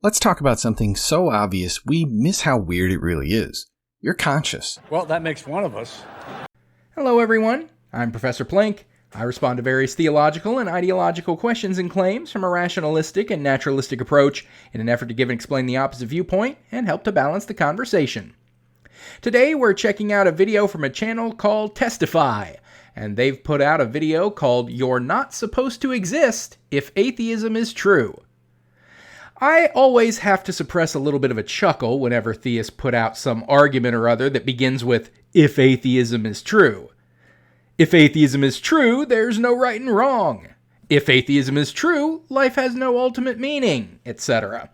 Let's talk about something so obvious we miss how weird it really is. You're conscious. Well, that makes one of us. Hello everyone, I'm Professor Plank. I respond to various theological and ideological questions and claims from a rationalistic and naturalistic approach in an effort to give and explain the opposite viewpoint and help to balance the conversation. Today we're checking out a video from a channel called Testify, and they've put out a video called You're Not Supposed to Exist If Atheism is True. I always have to suppress a little bit of a chuckle whenever theists put out some argument or other that begins with, if atheism is true. If atheism is true, there's no right and wrong. If atheism is true, life has no ultimate meaning, etc.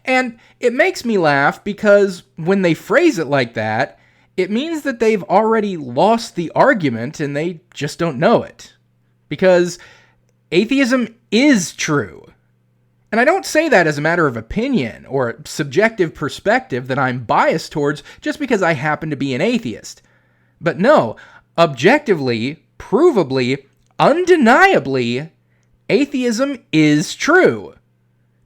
And it makes me laugh because when they phrase it like that, it means that they've already lost the argument and they just don't know it. Because atheism is true. And I don't say that as a matter of opinion or a subjective perspective that I'm biased towards just because I happen to be an atheist. But no, objectively, provably, undeniably, atheism is true.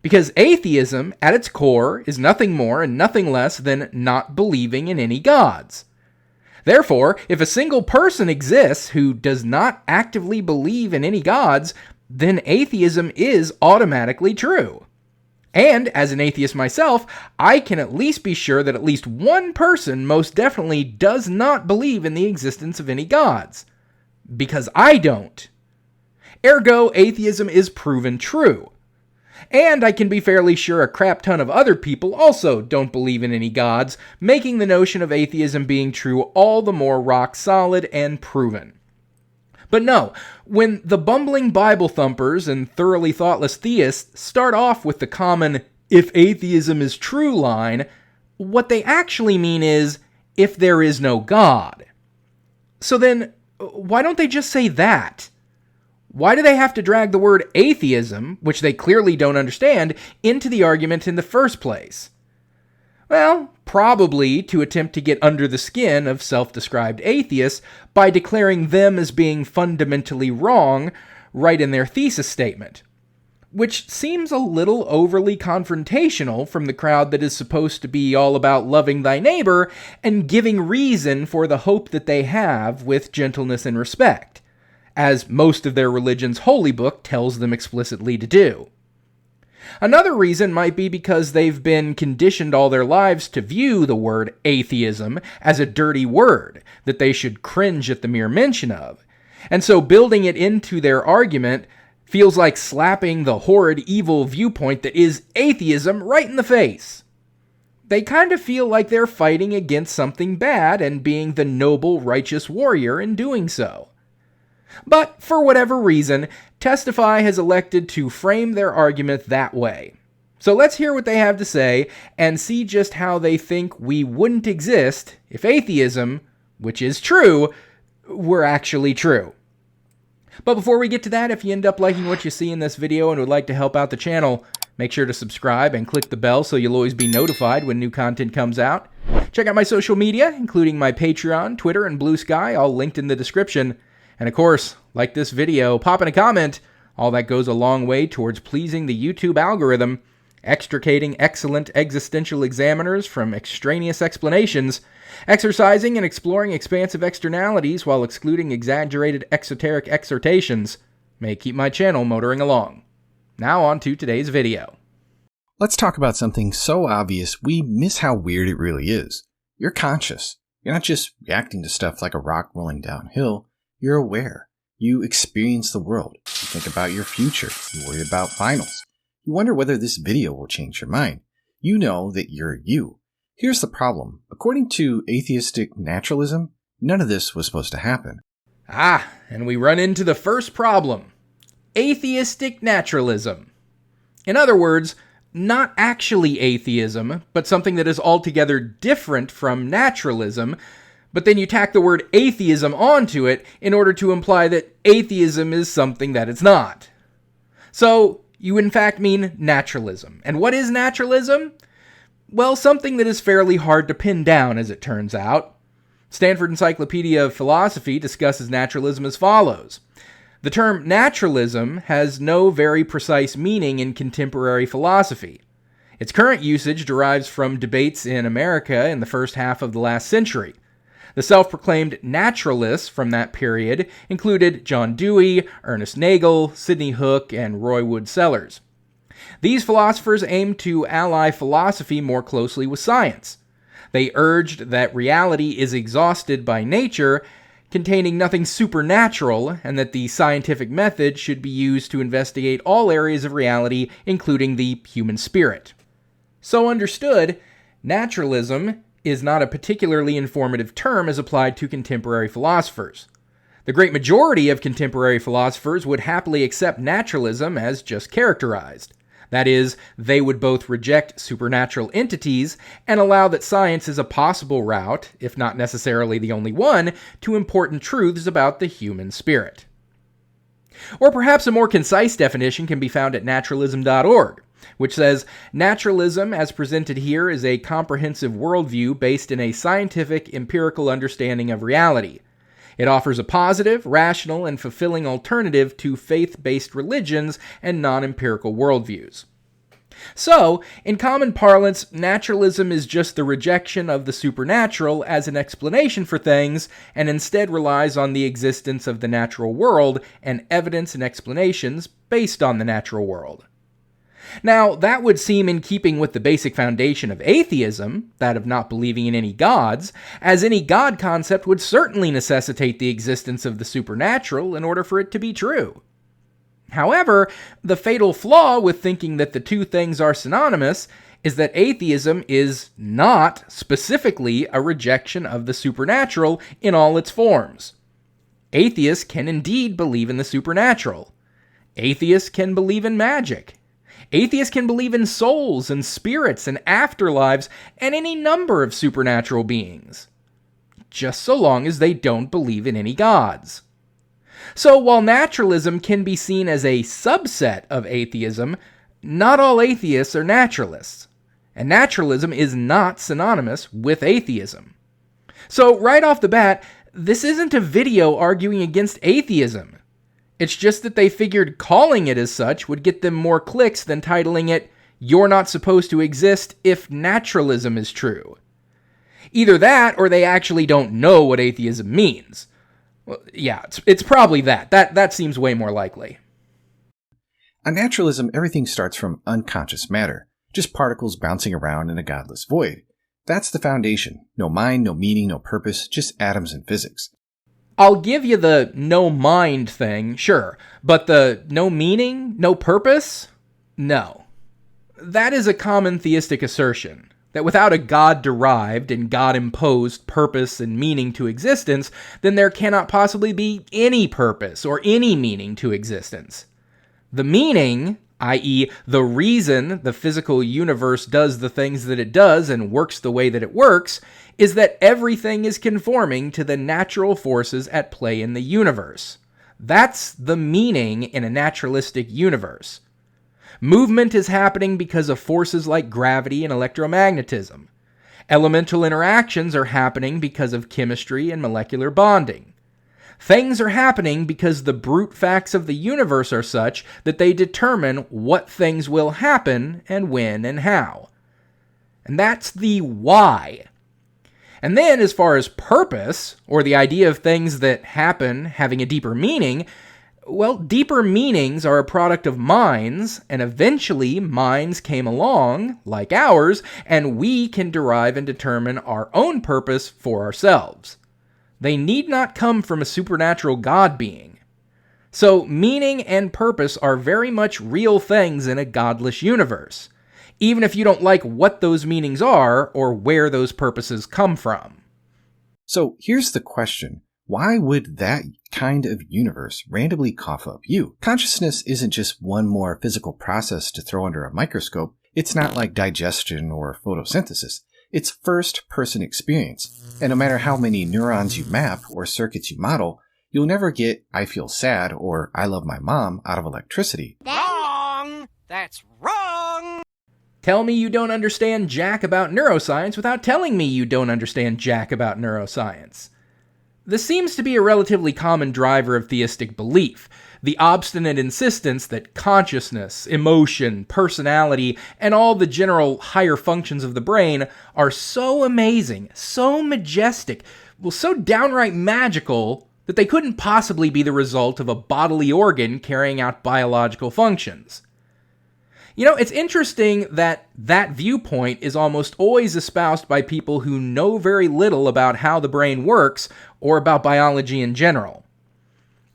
Because atheism, at its core, is nothing more and nothing less than not believing in any gods. Therefore, if a single person exists who does not actively believe in any gods, then atheism is automatically true. And, as an atheist myself, I can at least be sure that at least one person most definitely does not believe in the existence of any gods. Because I don't. Ergo, atheism is proven true. And I can be fairly sure a crap ton of other people also don't believe in any gods, making the notion of atheism being true all the more rock solid and proven. But no, when the bumbling Bible thumpers and thoroughly thoughtless theists start off with the common, if atheism is true line, what they actually mean is, if there is no God. So then, why don't they just say that? Why do they have to drag the word atheism, which they clearly don't understand, into the argument in the first place? Well, probably to attempt to get under the skin of self-described atheists by declaring them as being fundamentally wrong right in their thesis statement. Which seems a little overly confrontational from the crowd that is supposed to be all about loving thy neighbor and giving reason for the hope that they have with gentleness and respect, as most of their religion's holy book tells them explicitly to do. Another reason might be because they've been conditioned all their lives to view the word atheism as a dirty word that they should cringe at the mere mention of, and so building it into their argument feels like slapping the horrid evil viewpoint that is atheism right in the face. They kind of feel like they're fighting against something bad and being the noble, righteous warrior in doing so. But, for whatever reason, Testify has elected to frame their argument that way. So let's hear what they have to say and see just how they think we wouldn't exist if atheism, which is true, were actually true. But before we get to that, if you end up liking what you see in this video and would like to help out the channel, make sure to subscribe and click the bell so you'll always be notified when new content comes out. Check out my social media, including my Patreon, Twitter, and Blue Sky, all linked in the description. And of course, like this video, pop in a comment. All that goes a long way towards pleasing the YouTube algorithm, extricating excellent existential examiners from extraneous explanations, exercising and exploring expansive externalities while excluding exaggerated exoteric exhortations. May keep my channel motoring along. Now on to today's video. Let's talk about something so obvious we miss how weird it really is. You're conscious. You're not just reacting to stuff like a rock rolling downhill. You're aware. You experience the world. You think about your future. You worry about finals. You wonder whether this video will change your mind. You know that you're you. Here's the problem. According to atheistic naturalism, none of this was supposed to happen. And we run into the first problem. Atheistic naturalism. In other words, not actually atheism, but something that is altogether different from naturalism, but then you tack the word atheism onto it in order to imply that atheism is something that it's not. So, you in fact mean naturalism. And what is naturalism? Well, something that is fairly hard to pin down, as it turns out. Stanford Encyclopedia of Philosophy discusses naturalism as follows. The term naturalism has no very precise meaning in contemporary philosophy. Its current usage derives from debates in America in the first half of the last century. The self-proclaimed naturalists from that period included John Dewey, Ernest Nagel, Sidney Hook, and Roy Wood Sellers. These philosophers aimed to ally philosophy more closely with science. They urged that reality is exhausted by nature, containing nothing supernatural, and that the scientific method should be used to investigate all areas of reality, including the human spirit. So understood, naturalism is not a particularly informative term as applied to contemporary philosophers. The great majority of contemporary philosophers would happily accept naturalism as just characterized. That is, they would both reject supernatural entities and allow that science is a possible route, if not necessarily the only one, to important truths about the human spirit. Or perhaps a more concise definition can be found at naturalism.org, which says, naturalism as presented here is a comprehensive worldview based in a scientific, empirical understanding of reality. It offers a positive, rational, and fulfilling alternative to faith-based religions and non-empirical worldviews. So, in common parlance, naturalism is just the rejection of the supernatural as an explanation for things, and instead relies on the existence of the natural world and evidence and explanations based on the natural world. Now, that would seem in keeping with the basic foundation of atheism, that of not believing in any gods, as any god concept would certainly necessitate the existence of the supernatural in order for it to be true. However, the fatal flaw with thinking that the two things are synonymous is that atheism is not specifically a rejection of the supernatural in all its forms. Atheists can indeed believe in the supernatural. Atheists can believe in magic. Atheists can believe in souls and spirits and afterlives and any number of supernatural beings, just so long as they don't believe in any gods. So while naturalism can be seen as a subset of atheism, not all atheists are naturalists, and naturalism is not synonymous with atheism. So right off the bat, this isn't a video arguing against atheism. It's just that they figured calling it as such would get them more clicks than titling it, "You're not supposed to exist if naturalism is true." Either that, or they actually don't know what atheism means. Well, yeah, it's probably that. That seems way more likely. On naturalism, everything starts from unconscious matter, just particles bouncing around in a godless void. That's the foundation. No mind, no meaning, no purpose, just atoms and physics. I'll give you the no mind thing, sure, but the no meaning, no purpose? No. That is a common theistic assertion, that without a God-derived and God-imposed purpose and meaning to existence, then there cannot possibly be any purpose or any meaning to existence. The meaning, i.e., the reason the physical universe does the things that it does and works the way that it works, is that everything is conforming to the natural forces at play in the universe. That's the meaning in a naturalistic universe. Movement is happening because of forces like gravity and electromagnetism. Elemental interactions are happening because of chemistry and molecular bonding. Things are happening because the brute facts of the universe are such that they determine what things will happen and when and how. And that's the why. And then, as far as purpose, or the idea of things that happen having a deeper meaning, well, deeper meanings are a product of minds, and eventually minds came along, like ours, and we can derive and determine our own purpose for ourselves. They need not come from a supernatural God being. So, meaning and purpose are very much real things in a godless universe, even if you don't like what those meanings are or where those purposes come from. So here's the question. Why would that kind of universe randomly cough up you? Consciousness isn't just one more physical process to throw under a microscope. It's not like digestion or photosynthesis. It's first-person experience. And no matter how many neurons you map or circuits you model, you'll never get "I feel sad" or "I love my mom" out of electricity. Wrong! That's wrong! Tell me you don't understand jack about neuroscience without telling me you don't understand jack about neuroscience. This seems to be a relatively common driver of theistic belief, the obstinate insistence that consciousness, emotion, personality, and all the general higher functions of the brain are so amazing, so majestic, well, so downright magical that they couldn't possibly be the result of a bodily organ carrying out biological functions. You know, it's interesting that that viewpoint is almost always espoused by people who know very little about how the brain works or about biology in general.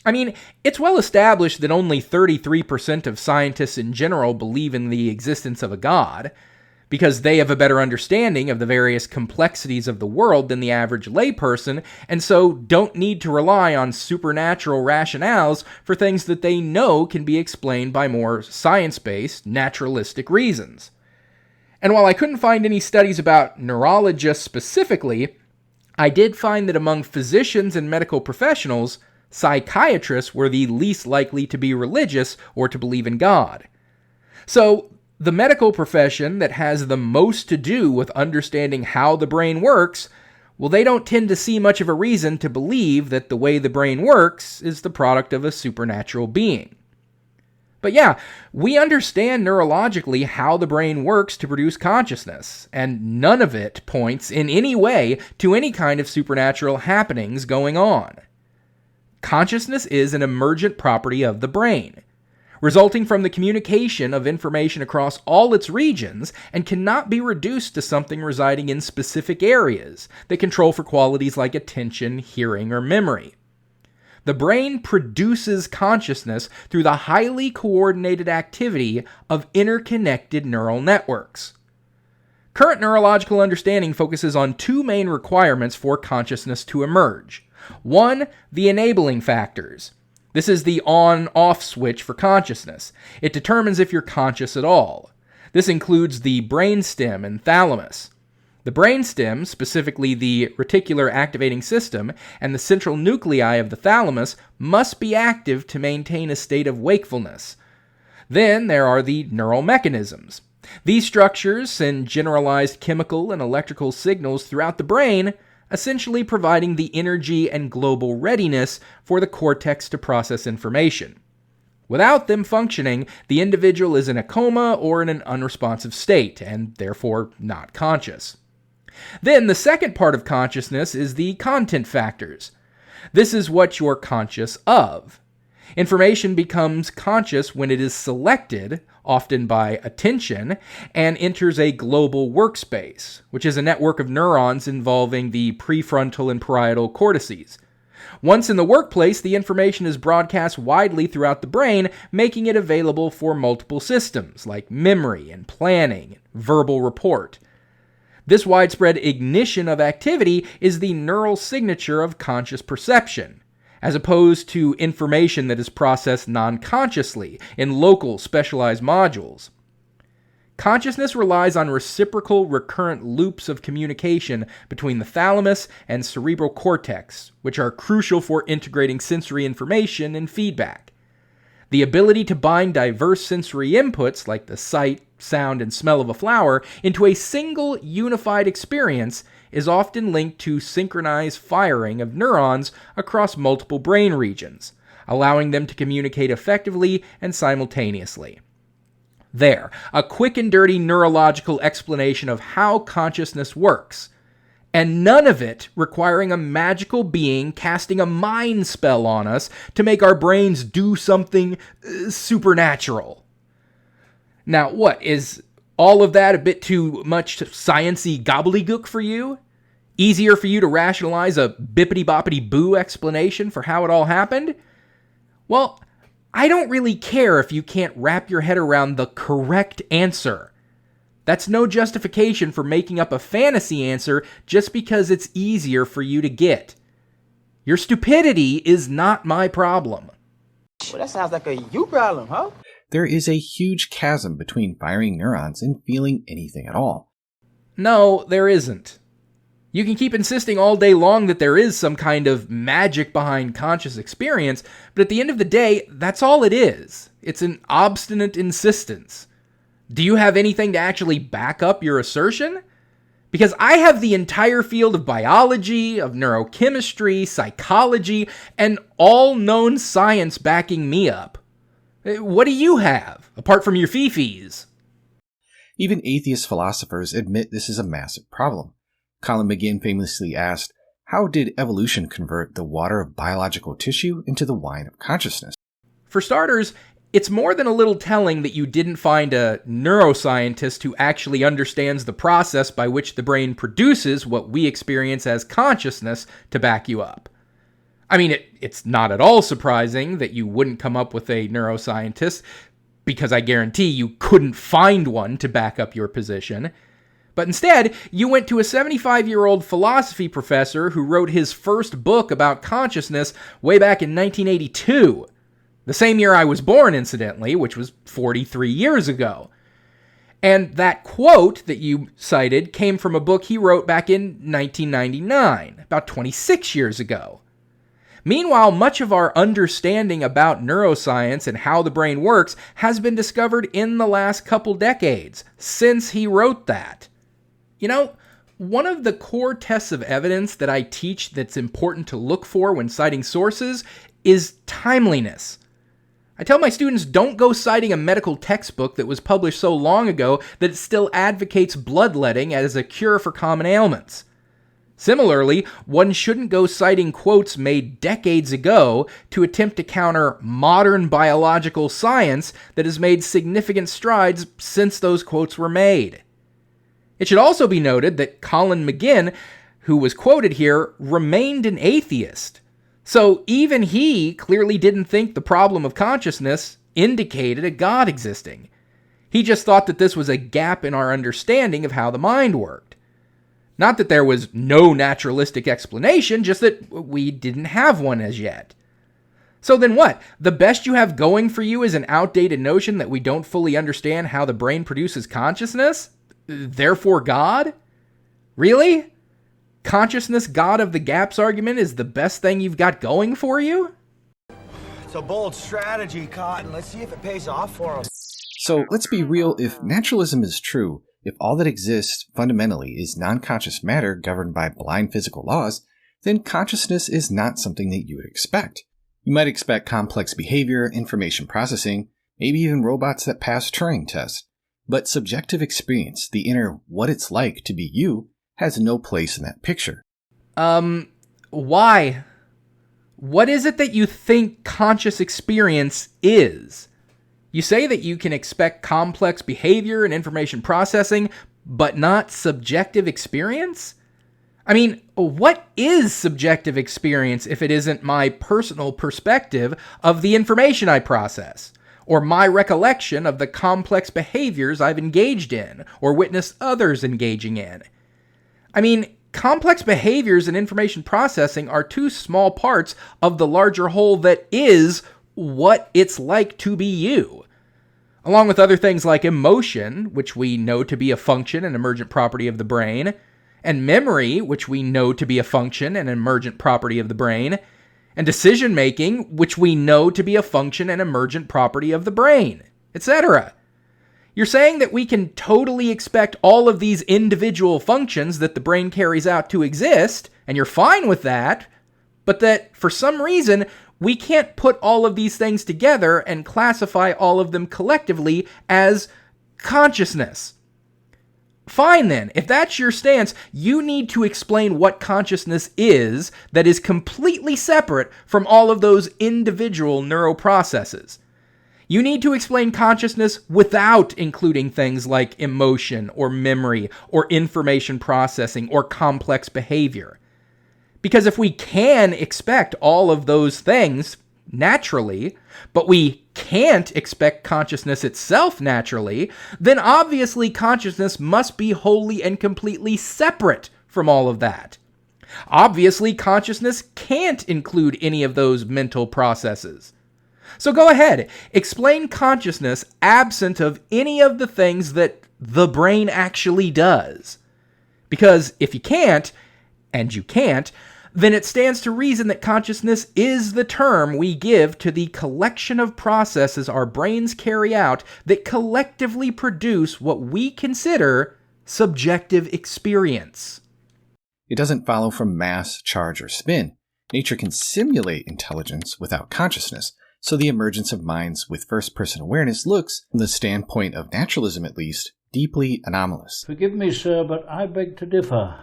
I mean, it's well established that only 33% of scientists in general believe in the existence of a god, because they have a better understanding of the various complexities of the world than the average layperson, and so don't need to rely on supernatural rationales for things that they know can be explained by more science-based, naturalistic reasons. And while I couldn't find any studies about neurologists specifically, I did find that among physicians and medical professionals, psychiatrists were the least likely to be religious or to believe in God. So, the medical profession that has the most to do with understanding how the brain works, well, they don't tend to see much of a reason to believe that the way the brain works is the product of a supernatural being. But yeah, we understand neurologically how the brain works to produce consciousness, and none of it points in any way to any kind of supernatural happenings going on. Consciousness is an emergent property of the brain, resulting from the communication of information across all its regions, and cannot be reduced to something residing in specific areas that control for qualities like attention, hearing, or memory. The brain produces consciousness through the highly coordinated activity of interconnected neural networks. Current neurological understanding focuses on two main requirements for consciousness to emerge. One, the enabling factors. This is the on-off switch for consciousness. It determines if you're conscious at all. This includes the brainstem and thalamus. The brainstem, specifically the reticular activating system, and the central nuclei of the thalamus must be active to maintain a state of wakefulness. Then there are the neural mechanisms. These structures send generalized chemical and electrical signals throughout the brain, essentially providing the energy and global readiness for the cortex to process information. Without them functioning, the individual is in a coma or in an unresponsive state, and therefore not conscious. Then the second part of consciousness is the content factors. This is what you're conscious of. Information becomes conscious when it is selected, often by attention, and enters a global workspace, which is a network of neurons involving the prefrontal and parietal cortices. Once in the workplace, the information is broadcast widely throughout the brain, making it available for multiple systems, like memory and planning, and verbal report. This widespread ignition of activity is the neural signature of conscious perception, as opposed to information that is processed non-consciously in local, specialized modules. Consciousness relies on reciprocal, recurrent loops of communication between the thalamus and cerebral cortex, which are crucial for integrating sensory information and feedback. The ability to bind diverse sensory inputs, like the sight, sound, and smell of a flower, into a single unified experience is often linked to synchronized firing of neurons across multiple brain regions, allowing them to communicate effectively and simultaneously. There, a quick and dirty neurological explanation of how consciousness works, and none of it requiring a magical being casting a mind spell on us to make our brains do something supernatural. Now, what, is all of that a bit too much science-y gobbledygook for you? Easier for you to rationalize a bippity-boppity-boo explanation for how it all happened? Well, I don't really care if you can't wrap your head around the correct answer. That's no justification for making up a fantasy answer just because it's easier for you to get. Your stupidity is not my problem. Well, that sounds like a you problem, huh? There is a huge chasm between firing neurons and feeling anything at all. No, there isn't. You can keep insisting all day long that there is some kind of magic behind conscious experience, but at the end of the day, that's all it is. It's an obstinate insistence. Do you have anything to actually back up your assertion? Because I have the entire field of biology, of neurochemistry, psychology, and all known science backing me up. What do you have, apart from your fifis? Even atheist philosophers admit this is a massive problem. Colin McGinn famously asked, how did evolution convert the water of biological tissue into the wine of consciousness? For starters, it's more than a little telling that you didn't find a neuroscientist who actually understands the process by which the brain produces what we experience as consciousness to back you up. I mean, it's not at all surprising that you wouldn't come up with a neuroscientist, because I guarantee you couldn't find one to back up your position. But instead, you went to a 75-year-old philosophy professor who wrote his first book about consciousness way back in 1982. The same year I was born, incidentally, which was 43 years ago. And that quote that you cited came from a book he wrote back in 1999, about 26 years ago. Meanwhile, much of our understanding about neuroscience and how the brain works has been discovered in the last couple decades, since he wrote that. You know, one of the core tests of evidence that I teach that's important to look for when citing sources is timeliness. I tell my students don't go citing a medical textbook that was published so long ago that it still advocates bloodletting as a cure for common ailments. Similarly, one shouldn't go citing quotes made decades ago to attempt to counter modern biological science that has made significant strides since those quotes were made. It should also be noted that Colin McGinn, who was quoted here, remained an atheist. So even he clearly didn't think the problem of consciousness indicated a God existing. He just thought that this was a gap in our understanding of how the mind worked. Not that there was no naturalistic explanation, just that we didn't have one as yet. So then what? The best you have going for you is an outdated notion that we don't fully understand how the brain produces consciousness? Therefore God? Really? Consciousness God of the gaps argument is the best thing you've got going for you? It's a bold strategy, Cotton. Let's see if it pays off for him. So let's be real, if naturalism is true, if all that exists fundamentally is non-conscious matter governed by blind physical laws, then consciousness is not something that you would expect. You might expect complex behavior, information processing, maybe even robots that pass Turing tests. But subjective experience, the inner what it's like to be you, has no place in that picture. Why? What is it that you think conscious experience is? You say that you can expect complex behavior and information processing, but not subjective experience? I mean, what is subjective experience if it isn't my personal perspective of the information I process, or my recollection of the complex behaviors I've engaged in, or witnessed others engaging in? I mean, complex behaviors and information processing are two small parts of the larger whole that is what it's like to be you. Along with other things like emotion, which we know to be a function and emergent property of the brain, and memory, which we know to be a function and emergent property of the brain, and decision-making, which we know to be a function and emergent property of the brain, etc. You're saying that we can totally expect all of these individual functions that the brain carries out to exist, and you're fine with that, but that for some reason we can't put all of these things together and classify all of them collectively as consciousness. Fine then, if that's your stance, you need to explain what consciousness is that is completely separate from all of those individual neuroprocesses. You need to explain consciousness without including things like emotion or memory or information processing or complex behavior. Because if we can expect all of those things naturally, but we can't expect consciousness itself naturally, then obviously consciousness must be wholly and completely separate from all of that. Obviously, consciousness can't include any of those mental processes. So go ahead, explain consciousness absent of any of the things that the brain actually does. Because if you can't, and you can't, then it stands to reason that consciousness is the term we give to the collection of processes our brains carry out that collectively produce what we consider subjective experience. It doesn't follow from mass, charge, or spin. Nature can simulate intelligence without consciousness, so the emergence of minds with first-person awareness looks, from the standpoint of naturalism at least, deeply anomalous. Forgive me, sir, but I beg to differ.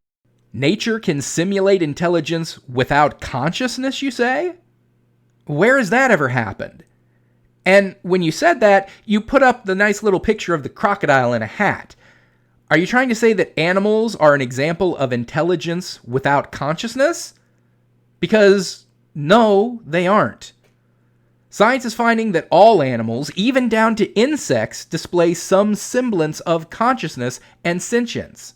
Nature can simulate intelligence without consciousness, you say? Where has that ever happened? And when you said that, you put up the nice little picture of the crocodile in a hat. Are you trying to say that animals are an example of intelligence without consciousness? Because, no, they aren't. Science is finding that all animals, even down to insects, display some semblance of consciousness and sentience.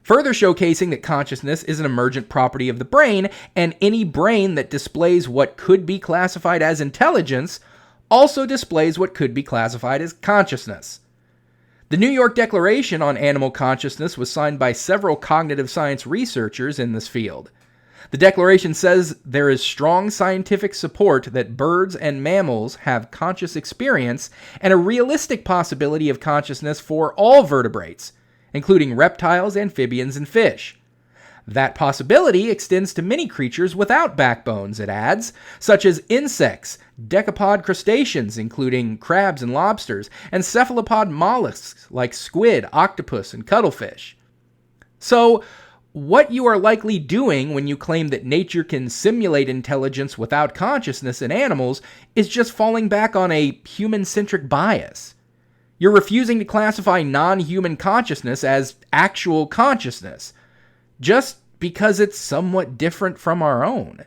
Further showcasing that consciousness is an emergent property of the brain, and any brain that displays what could be classified as intelligence also displays what could be classified as consciousness. The New York Declaration on Animal Consciousness was signed by several cognitive science researchers in this field. The Declaration says there is strong scientific support that birds and mammals have conscious experience and a realistic possibility of consciousness for all vertebrates, including reptiles, amphibians, and fish. That possibility extends to many creatures without backbones, it adds, such as insects, decapod crustaceans, including crabs and lobsters, and cephalopod mollusks like squid, octopus, and cuttlefish. So, what you are likely doing when you claim that nature can simulate intelligence without consciousness in animals is just falling back on a human-centric bias. You're refusing to classify non-human consciousness as actual consciousness, just because it's somewhat different from our own.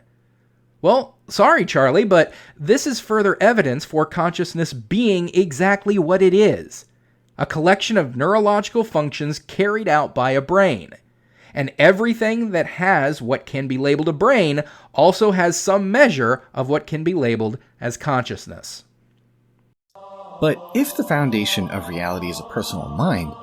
Well, sorry, Charlie, but this is further evidence for consciousness being exactly what it is: a collection of neurological functions carried out by a brain. And everything that has what can be labeled a brain also has some measure of what can be labeled as consciousness. But if the foundation of reality is a personal mind,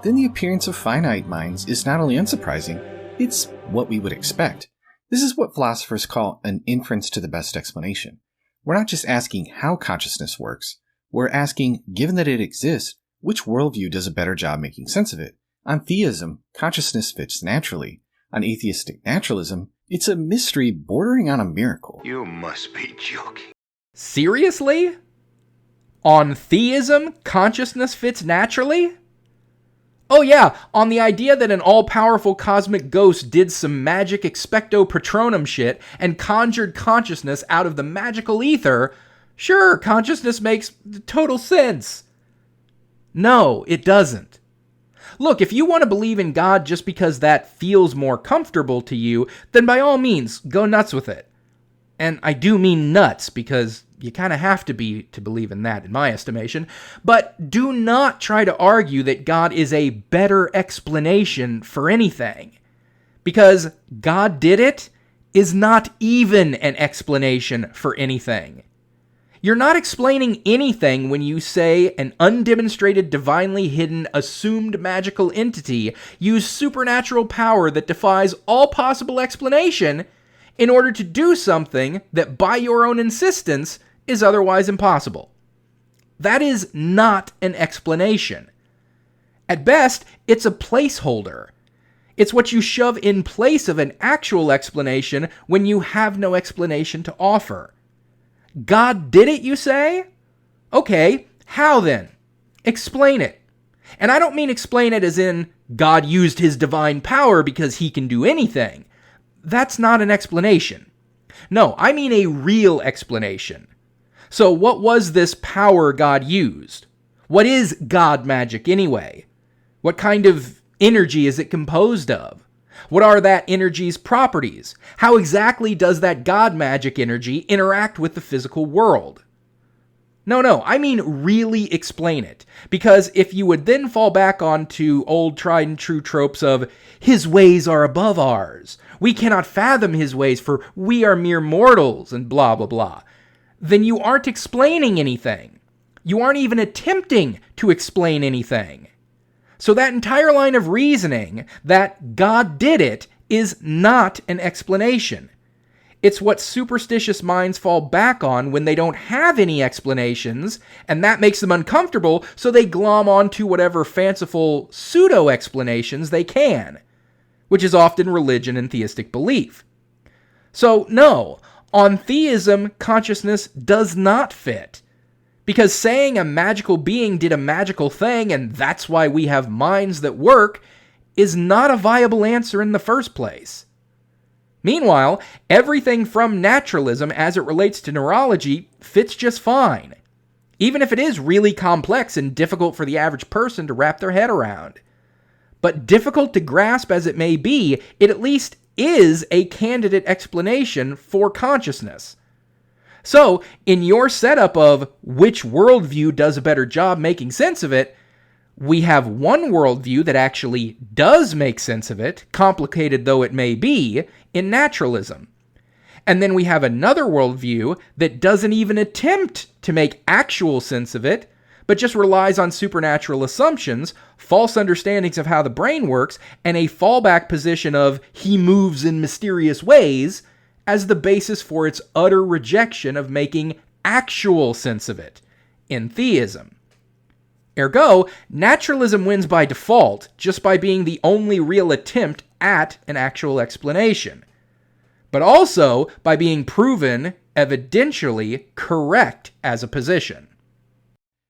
then the appearance of finite minds is not only unsurprising, it's what we would expect. This is what philosophers call an inference to the best explanation. We're not just asking how consciousness works, we're asking, given that it exists, which worldview does a better job making sense of it? On theism, consciousness fits naturally. On atheistic naturalism, it's a mystery bordering on a miracle. You must be joking. Seriously? On theism, consciousness fits naturally? Oh yeah, on the idea that an all-powerful cosmic ghost did some magic expecto patronum shit and conjured consciousness out of the magical ether, sure, consciousness makes total sense. No, it doesn't. Look, if you want to believe in God just because that feels more comfortable to you, then by all means, go nuts with it. And I do mean nuts, because you kind of have to be to believe in that, in my estimation. But do not try to argue that God is a better explanation for anything. Because God did it is not even an explanation for anything. You're not explaining anything when you say an undemonstrated, divinely hidden, assumed magical entity used supernatural power that defies all possible explanation in order to do something that, by your own insistence, is otherwise impossible. That is not an explanation. At best, it's a placeholder. It's what you shove in place of an actual explanation when you have no explanation to offer. God did it, you say? Okay, how then? Explain it. And I don't mean explain it as in God used his divine power because he can do anything. That's not an explanation. No, I mean a real explanation. So what was this power God used? What is God magic anyway? What kind of energy is it composed of? What are that energy's properties? How exactly does that God magic energy interact with the physical world? No, I mean really explain it. Because if you would then fall back onto old tried and true tropes of, his ways are above ours, we cannot fathom his ways for we are mere mortals, and blah blah blah, then you aren't explaining anything. You aren't even attempting to explain anything. So that entire line of reasoning that God did it is not an explanation. It's what superstitious minds fall back on when they don't have any explanations, and that makes them uncomfortable, so they glom onto whatever fanciful pseudo-explanations they can, which is often religion and theistic belief. So, no, on theism, consciousness does not fit. Because saying a magical being did a magical thing and that's why we have minds that work is not a viable answer in the first place. Meanwhile, everything from naturalism as it relates to neurology fits just fine, even if it is really complex and difficult for the average person to wrap their head around. But difficult to grasp as it may be, it at least is a candidate explanation for consciousness. So, in your setup of which worldview does a better job making sense of it, we have one worldview that actually does make sense of it, complicated though it may be, in naturalism. And then we have another worldview that doesn't even attempt to make actual sense of it, but just relies on supernatural assumptions, false understandings of how the brain works, and a fallback position of he moves in mysterious ways as the basis for its utter rejection of making actual sense of it in theism. Ergo, naturalism wins by default just by being the only real attempt at an actual explanation, but also by being proven evidentially correct as a position.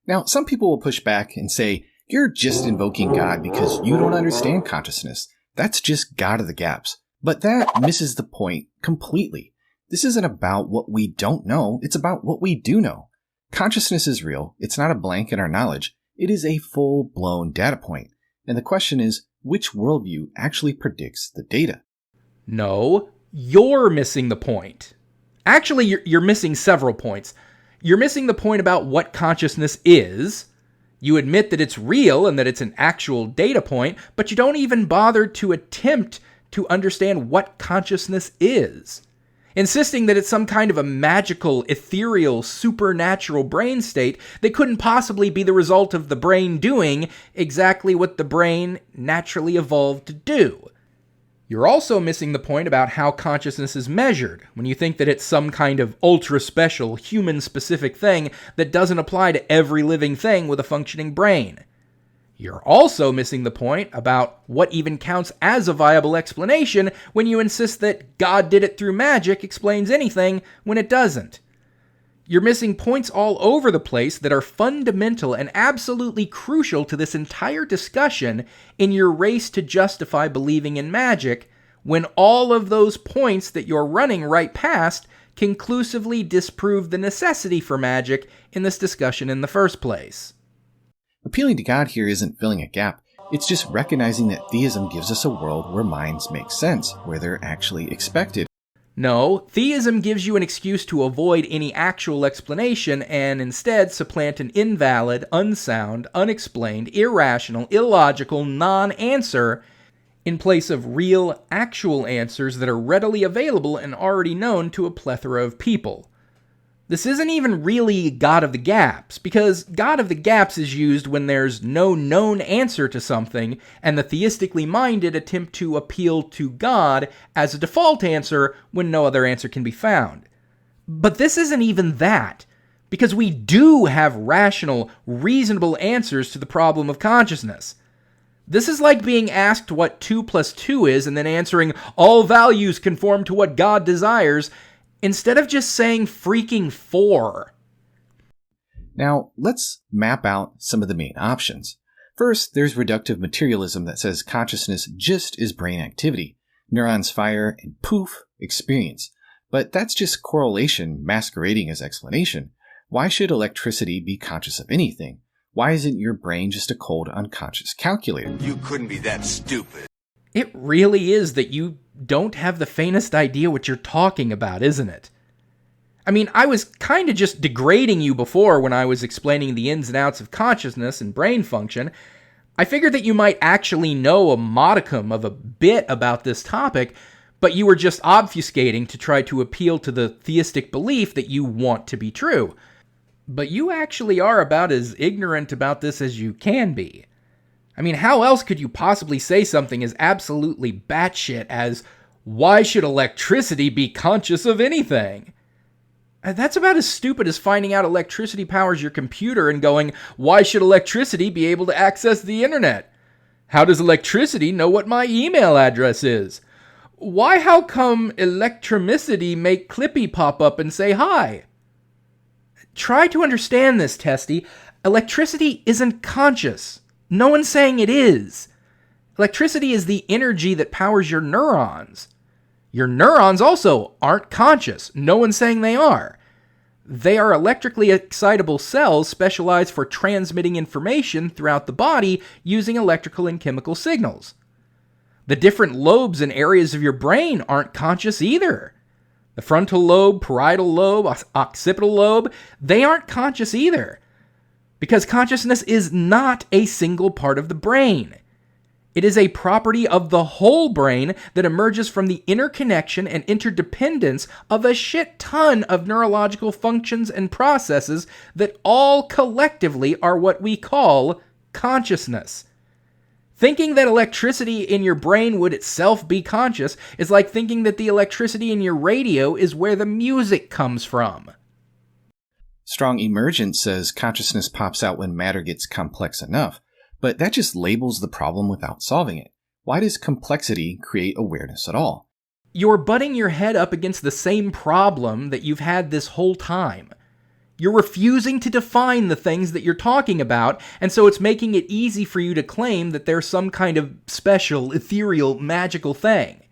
Now, some people will push back and say, you're just invoking God because you don't understand consciousness. That's just God of the gaps. But that misses the point completely. This isn't about what we don't know, it's about what we do know. Consciousness is real, it's not a blank in our knowledge, it is a full-blown data point. And the question is, which worldview actually predicts the data? No, you're missing the point. Actually, you're missing several points. You're missing the point about what consciousness is. You admit that it's real and that it's an actual data point, but you don't even bother to attempt to understand what consciousness is, insisting that it's some kind of a magical, ethereal, supernatural brain state that couldn't possibly be the result of the brain doing exactly what the brain naturally evolved to do. You're also missing the point about how consciousness is measured when you think that it's some kind of ultra-special, human-specific thing that doesn't apply to every living thing with a functioning brain. You're also missing the point about what even counts as a viable explanation when you insist that God did it through magic explains anything when it doesn't. You're missing points all over the place that are fundamental and absolutely crucial to this entire discussion in your race to justify believing in magic, when all of those points that you're running right past conclusively disprove the necessity for magic in this discussion in the first place. Appealing to God here isn't filling a gap, it's just recognizing that theism gives us a world where minds make sense, where they're actually expected. No, theism gives you an excuse to avoid any actual explanation and instead supplant an invalid, unsound, unexplained, irrational, illogical, non-answer in place of real, actual answers that are readily available and already known to a plethora of people. This isn't even really God of the Gaps, because God of the Gaps is used when there's no known answer to something, and the theistically minded attempt to appeal to God as a default answer when no other answer can be found. But this isn't even that, because we do have rational, reasonable answers to the problem of consciousness. This is like being asked what 2 + 2 is and then answering, all values conform to what God desires, instead of just saying freaking 4. Now, let's map out some of the main options. First, there's reductive materialism that says consciousness just is brain activity. Neurons fire and poof, experience. But that's just correlation masquerading as explanation. Why should electricity be conscious of anything? Why isn't your brain just a cold, unconscious calculator? You couldn't be that stupid. It really is that you don't have the faintest idea what you're talking about, isn't it? I mean, I was kind of just degrading you before when I was explaining the ins and outs of consciousness and brain function. I figured that you might actually know a modicum of a bit about this topic, but you were just obfuscating to try to appeal to the theistic belief that you want to be true. But you actually are about as ignorant about this as you can be. I mean, how else could you possibly say something as absolutely batshit as, Why should electricity be conscious of anything? That's about as stupid as finding out electricity powers your computer and going, why should electricity be able to access the internet? How does electricity know what my email address is? How come electromicity make Clippy pop up and say hi? Try to understand this, Testy. Electricity isn't conscious. No one's saying it is. Electricity is the energy that powers your neurons. Your neurons also aren't conscious. No one's saying they are. They are electrically excitable cells specialized for transmitting information throughout the body using electrical and chemical signals. The different lobes and areas of your brain aren't conscious either. The frontal lobe, parietal lobe, occipital lobe, they aren't conscious either. Because consciousness is not a single part of the brain. It is a property of the whole brain that emerges from the interconnection and interdependence of a shit ton of neurological functions and processes that all collectively are what we call consciousness. Thinking that electricity in your brain would itself be conscious is like thinking that the electricity in your radio is where the music comes from. Strong Emergence says consciousness pops out when matter gets complex enough, but that just labels the problem without solving it. Why does complexity create awareness at all? You're butting your head up against the same problem that you've had this whole time. You're refusing to define the things that you're talking about, and so it's making it easy for you to claim that there's some kind of special, ethereal, magical thing.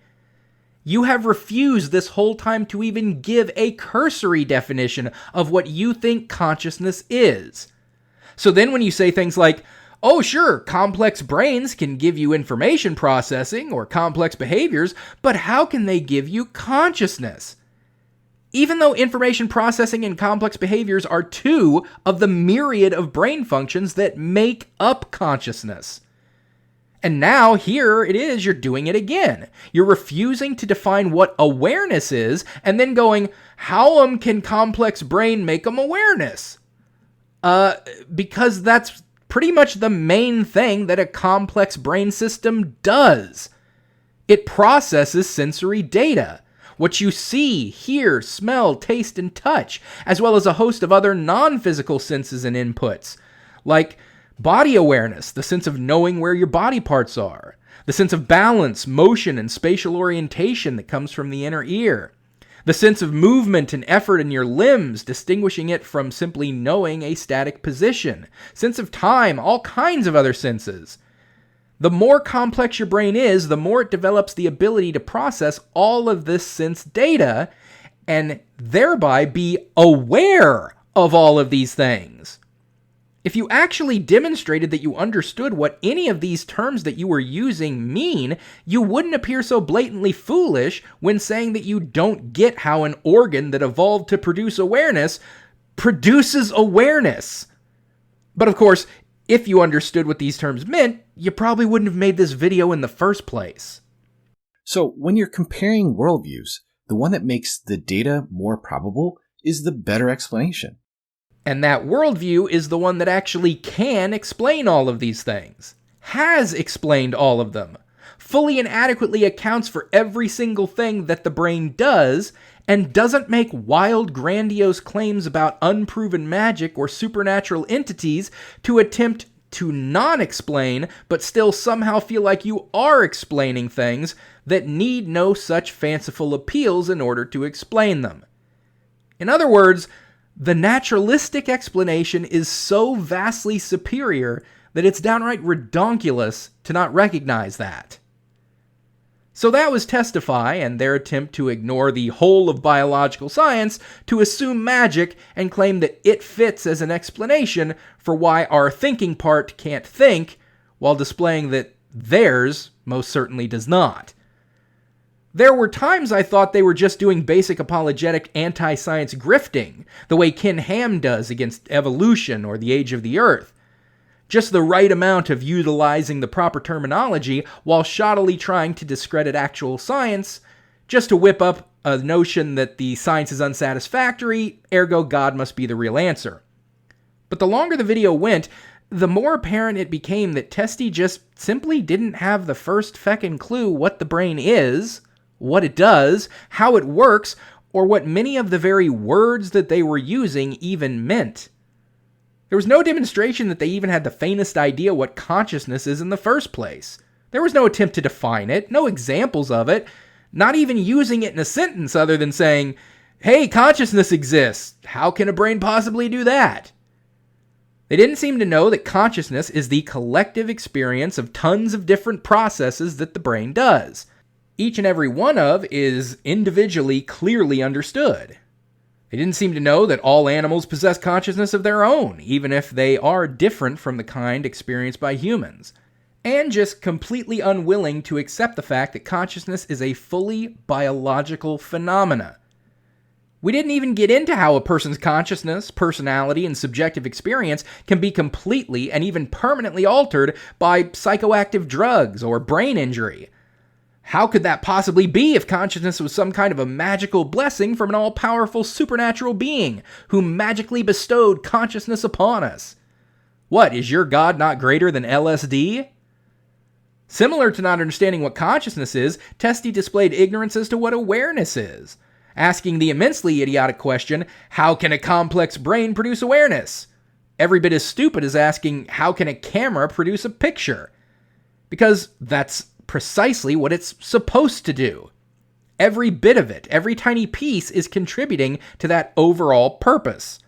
You have refused this whole time to even give a cursory definition of what you think consciousness is. So then when you say things like, oh sure, complex brains can give you information processing or complex behaviors, but how can they give you consciousness? Even though information processing and complex behaviors are two of the myriad of brain functions that make up consciousness. And now, here it is, you're doing it again. You're refusing to define what awareness is, and then going, how can complex brain make them awareness? Because that's pretty much the main thing that a complex brain system does. It processes sensory data. What you see, hear, smell, taste, and touch, as well as a host of other non-physical senses and inputs, like body awareness, the sense of knowing where your body parts are, the sense of balance, motion, and spatial orientation that comes from the inner ear, the sense of movement and effort in your limbs, distinguishing it from simply knowing a static position, sense of time, all kinds of other senses. The more complex your brain is, the more it develops the ability to process all of this sense data and thereby be aware of all of these things. If you actually demonstrated that you understood what any of these terms that you were using mean, you wouldn't appear so blatantly foolish when saying that you don't get how an organ that evolved to produce awareness produces awareness. But of course, if you understood what these terms meant, you probably wouldn't have made this video in the first place. So when you're comparing worldviews, the one that makes the data more probable is the better explanation. And that worldview is the one that actually can explain all of these things, has explained all of them, fully and adequately accounts for every single thing that the brain does, and doesn't make wild, grandiose claims about unproven magic or supernatural entities to attempt to non-explain, but still somehow feel like you are explaining things that need no such fanciful appeals in order to explain them. In other words, the naturalistic explanation is so vastly superior that it's downright redonkulous to not recognize that. So that was Testify and their attempt to ignore the whole of biological science to assume magic and claim that it fits as an explanation for why our thinking part can't think, while displaying that theirs most certainly does not. There were times I thought they were just doing basic apologetic anti-science grifting, the way Ken Ham does against evolution or the age of the Earth. Just the right amount of utilizing the proper terminology while shoddily trying to discredit actual science, just to whip up a notion that the science is unsatisfactory, ergo God must be the real answer. But the longer the video went, the more apparent it became that Testy just simply didn't have the first feckin' clue what the brain is, what it does, how it works, or what many of the very words that they were using even meant. There was no demonstration that they even had the faintest idea what consciousness is in the first place. There was no attempt to define it, no examples of it, not even using it in a sentence other than saying, "Hey, consciousness exists. How can a brain possibly do that?" They didn't seem to know that consciousness is the collective experience of tons of different processes that the brain does. Each and every one of is individually clearly understood. They didn't seem to know that all animals possess consciousness of their own, even if they are different from the kind experienced by humans. And just completely unwilling to accept the fact that consciousness is a fully biological phenomena. We didn't even get into how a person's consciousness, personality, and subjective experience can be completely and even permanently altered by psychoactive drugs or brain injury. How could that possibly be if consciousness was some kind of a magical blessing from an all-powerful supernatural being who magically bestowed consciousness upon us? What, is your God not greater than LSD? Similar to not understanding what consciousness is, Testy displayed ignorance as to what awareness is, asking the immensely idiotic question, how can a complex brain produce awareness? Every bit as stupid as asking, how can a camera produce a picture? Because that's precisely what it's supposed to do. Every bit of it, every tiny piece is contributing to that overall purpose.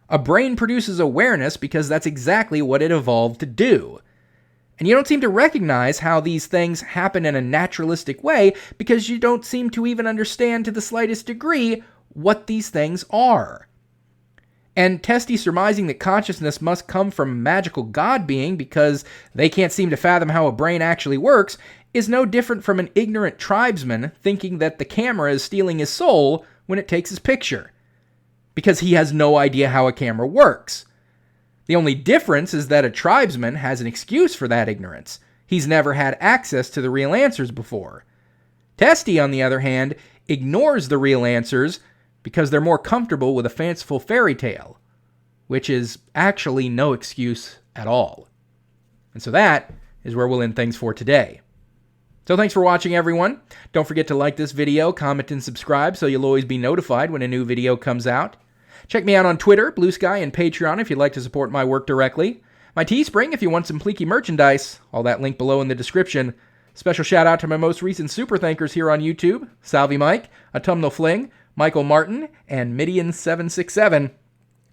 A brain produces awareness because that's exactly what it evolved to do. And you don't seem to recognize how these things happen in a naturalistic way because you don't seem to even understand to the slightest degree what these things are. And Testy surmising that consciousness must come from a magical god being because they can't seem to fathom how a brain actually works is no different from an ignorant tribesman thinking that the camera is stealing his soul when it takes his picture, because he has no idea how a camera works. The only difference is that a tribesman has an excuse for that ignorance. He's never had access to the real answers before. Testy, on the other hand, ignores the real answers because they're more comfortable with a fanciful fairy tale, which is actually no excuse at all. And so that is where we'll end things for today. So thanks for watching, everyone. Don't forget to like this video, comment, and subscribe so you'll always be notified when a new video comes out. Check me out on Twitter, Blue Sky, and Patreon if you'd like to support my work directly. My Teespring if you want some Pleeky merchandise. All that linked below in the description. Special shout out to my most recent super thankers here on YouTube, Salvi Mike, Autumnal Fling, Michael Martin, and Midian767.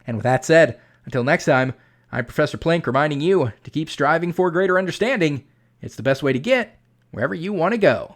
And with that said, until next time, I'm Professor Plank reminding you to keep striving for greater understanding. It's the best way to get wherever you want to go.